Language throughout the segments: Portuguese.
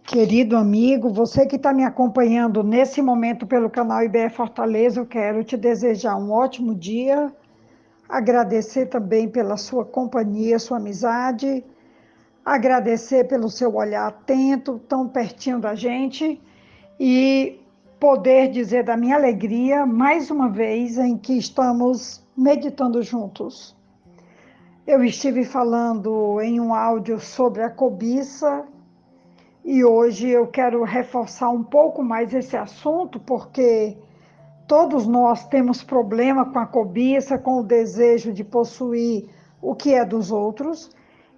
Querido amigo, você que está me acompanhando nesse momento pelo canal IBE Fortaleza, eu quero te desejar um ótimo dia, agradecer também pela sua companhia, sua amizade, agradecer pelo seu olhar atento, tão pertinho da gente e poder dizer da minha alegria, mais uma vez, em que estamos meditando juntos. Eu estive falando em um áudio sobre a cobiça. E hoje eu quero reforçar um pouco mais esse assunto, porque todos nós temos problema com a cobiça, com o desejo de possuir o que é dos outros.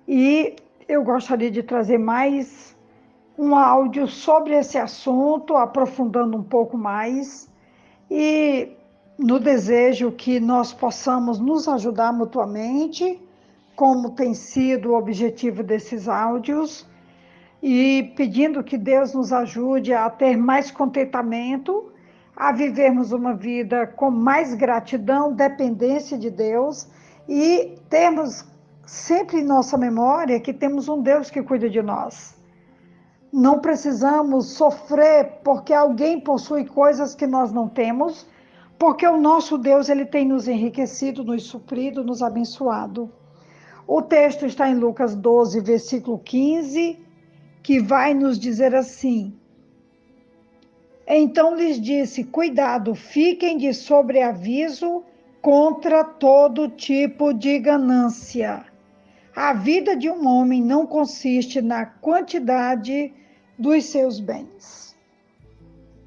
E eu gostaria de trazer mais um áudio sobre esse assunto, aprofundando um pouco mais, e no desejo que nós possamos nos ajudar mutuamente, como tem sido o objetivo desses áudios e pedindo que Deus nos ajude a ter mais contentamento, a vivermos uma vida com mais gratidão, dependência de Deus e termos sempre em nossa memória que temos um Deus que cuida de nós. Não precisamos sofrer porque alguém possui coisas que nós não temos, porque o nosso Deus ele tem nos enriquecido, nos suprido, nos abençoado. O texto está em Lucas 12, versículo 15, que vai nos dizer assim: então lhes disse, cuidado, fiquem de sobreaviso contra todo tipo de ganância. A vida de um homem não consiste na quantidade dos seus bens.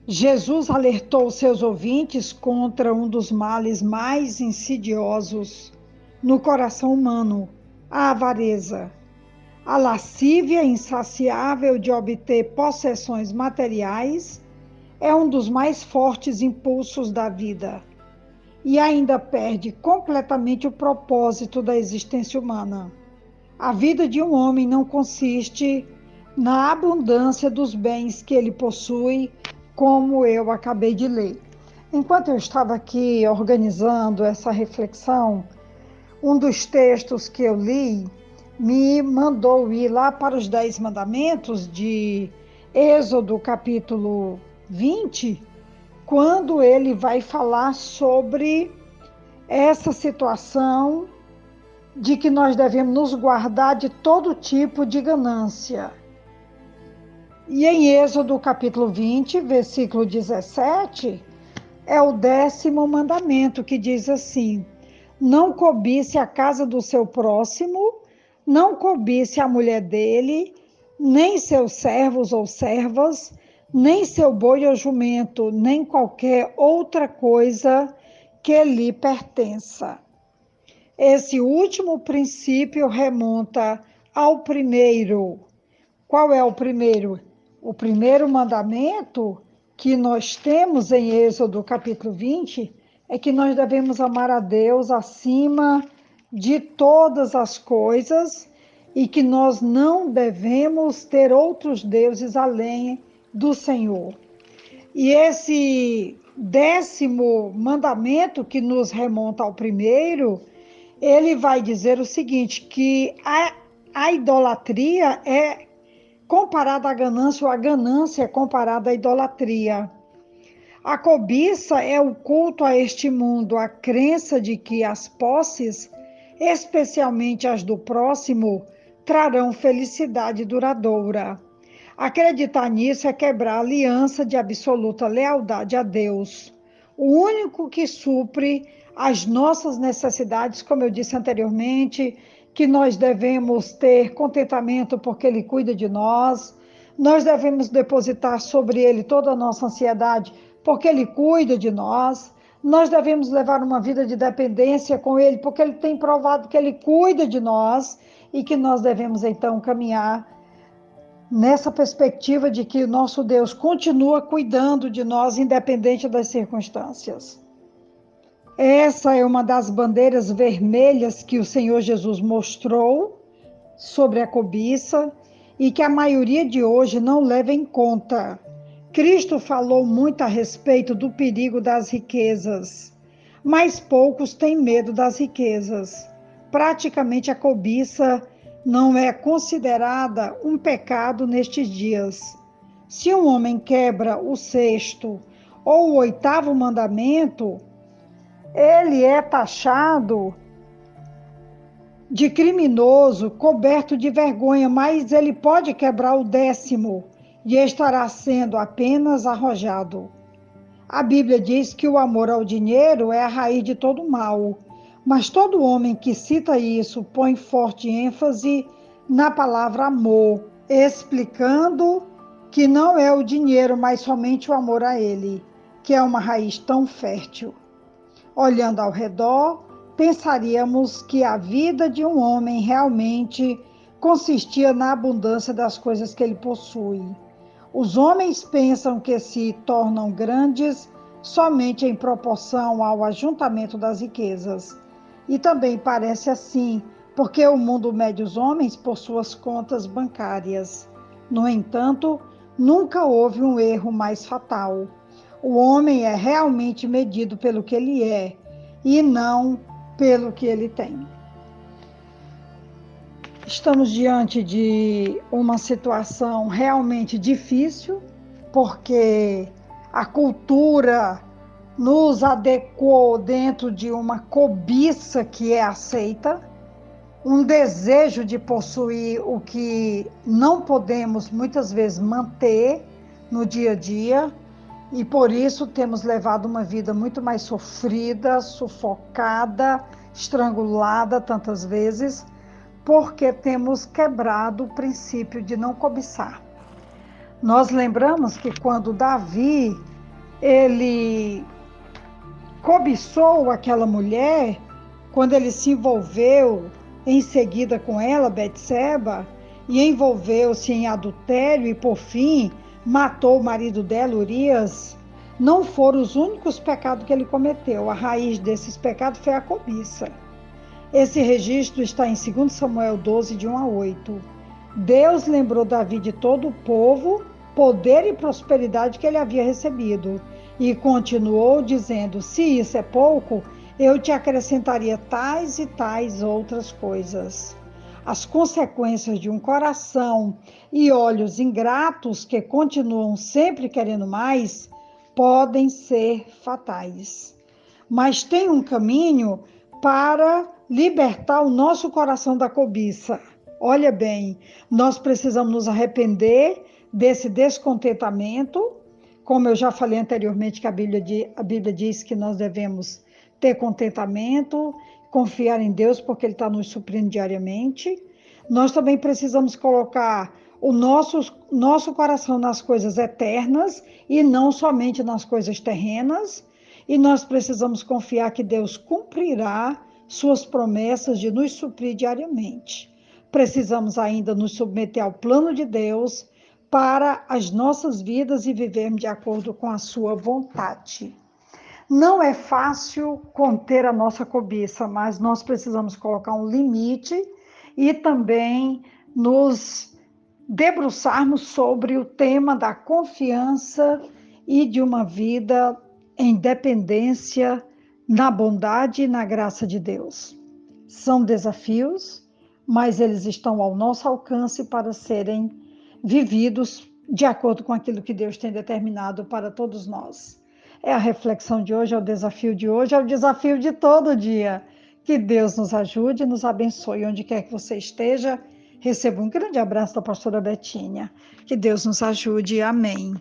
Jesus alertou seus ouvintes contra um dos males mais insidiosos no coração humano, a avareza. A lascívia insaciável de obter possessões materiais é um dos mais fortes impulsos da vida e ainda perde completamente o propósito da existência humana. A vida de um homem não consiste na abundância dos bens que ele possui, como eu acabei de ler. Enquanto eu estava aqui organizando essa reflexão, um dos textos que eu li me mandou ir lá para os 10 mandamentos de Êxodo capítulo 20, quando ele vai falar sobre essa situação de que nós devemos nos guardar de todo tipo de ganância. E em Êxodo capítulo 20, versículo 17, é o 10º mandamento que diz assim: não cobice a casa do seu próximo, não cobice a mulher dele, nem seus servos ou servas, nem seu boi ou jumento, nem qualquer outra coisa que lhe pertença. Esse último princípio remonta ao primeiro. Qual é o primeiro? O primeiro mandamento que nós temos em Êxodo capítulo 20 é que nós devemos amar a Deus acima de todas as coisas e que nós não devemos ter outros deuses além do Senhor. E esse 10º mandamento, que nos remonta ao primeiro, ele vai dizer o seguinte, que a idolatria é comparada à ganância, ou a ganância é comparada à idolatria. A cobiça é o culto a este mundo, a crença de que as posses, especialmente as do próximo, trarão felicidade duradoura. Acreditar nisso é quebrar a aliança de absoluta lealdade a Deus, o único que supre as nossas necessidades, como eu disse anteriormente, que nós devemos ter contentamento porque Ele cuida de nós, nós devemos depositar sobre Ele toda a nossa ansiedade porque Ele cuida de nós, nós devemos levar uma vida de dependência com Ele porque Ele tem provado que Ele cuida de nós e que nós devemos então caminhar nessa perspectiva de que o nosso Deus continua cuidando de nós independente das circunstâncias. Essa é uma das bandeiras vermelhas que o Senhor Jesus mostrou sobre a cobiça e que a maioria de hoje não leva em conta. Cristo falou muito a respeito do perigo das riquezas, mas poucos têm medo das riquezas. Praticamente a cobiça não é considerada um pecado nestes dias. Se um homem quebra o sexto ou o oitavo mandamento, ele é taxado de criminoso, coberto de vergonha, mas ele pode quebrar o 10º e estará sendo apenas arrojado. A Bíblia diz que o amor ao dinheiro é a raiz de todo mal, mas todo homem que cita isso põe forte ênfase na palavra amor, explicando que não é o dinheiro, mas somente o amor a ele, que é uma raiz tão fértil. Olhando ao redor, pensaríamos que a vida de um homem realmente consistia na abundância das coisas que ele possui. Os homens pensam que se tornam grandes somente em proporção ao ajuntamento das riquezas. E também parece assim, porque o mundo mede os homens por suas contas bancárias. No entanto, nunca houve um erro mais fatal. O homem é realmente medido pelo que ele é e não pelo que ele tem. Estamos diante de uma situação realmente difícil, porque a cultura nos adequou dentro de uma cobiça que é aceita, um desejo de possuir o que não podemos muitas vezes manter no dia a dia, e por isso temos levado uma vida muito mais sofrida, sufocada, estrangulada tantas vezes, porque temos quebrado o princípio de não cobiçar. Nós lembramos que quando Davi, ele cobiçou aquela mulher, quando ele se envolveu em seguida com ela, Betseba, e envolveu-se em adultério e, por fim, matou o marido dela, Urias, não foram os únicos pecados que ele cometeu. A raiz desses pecados foi a cobiça. Esse registro está em 2 Samuel 12, de 1 a 8. Deus lembrou Davi de todo o povo, poder e prosperidade que ele havia recebido, e continuou dizendo: se isso é pouco, eu te acrescentaria tais e tais outras coisas. As consequências de um coração e olhos ingratos que continuam sempre querendo mais podem ser fatais. Mas tem um caminho para libertar o nosso coração da cobiça. Olha bem, nós precisamos nos arrepender desse descontentamento, como eu já falei anteriormente, que a Bíblia diz que nós devemos ter contentamento, confiar em Deus, porque Ele está nos suprindo diariamente. Nós também precisamos colocar o nosso coração nas coisas eternas e não somente nas coisas terrenas. E nós precisamos confiar que Deus cumprirá suas promessas de nos suprir diariamente. Precisamos ainda nos submeter ao plano de Deus para as nossas vidas e vivermos de acordo com a sua vontade. Não é fácil conter a nossa cobiça, mas nós precisamos colocar um limite e também nos debruçarmos sobre o tema da confiança e de uma vida em dependência na bondade e na graça de Deus. São desafios, mas eles estão ao nosso alcance para serem vividos de acordo com aquilo que Deus tem determinado para todos nós. É a reflexão de hoje, é o desafio de hoje, é o desafio de todo dia. Que Deus nos ajude, nos abençoe onde quer que você esteja. Receba um grande abraço da pastora Betinha. Que Deus nos ajude. Amém.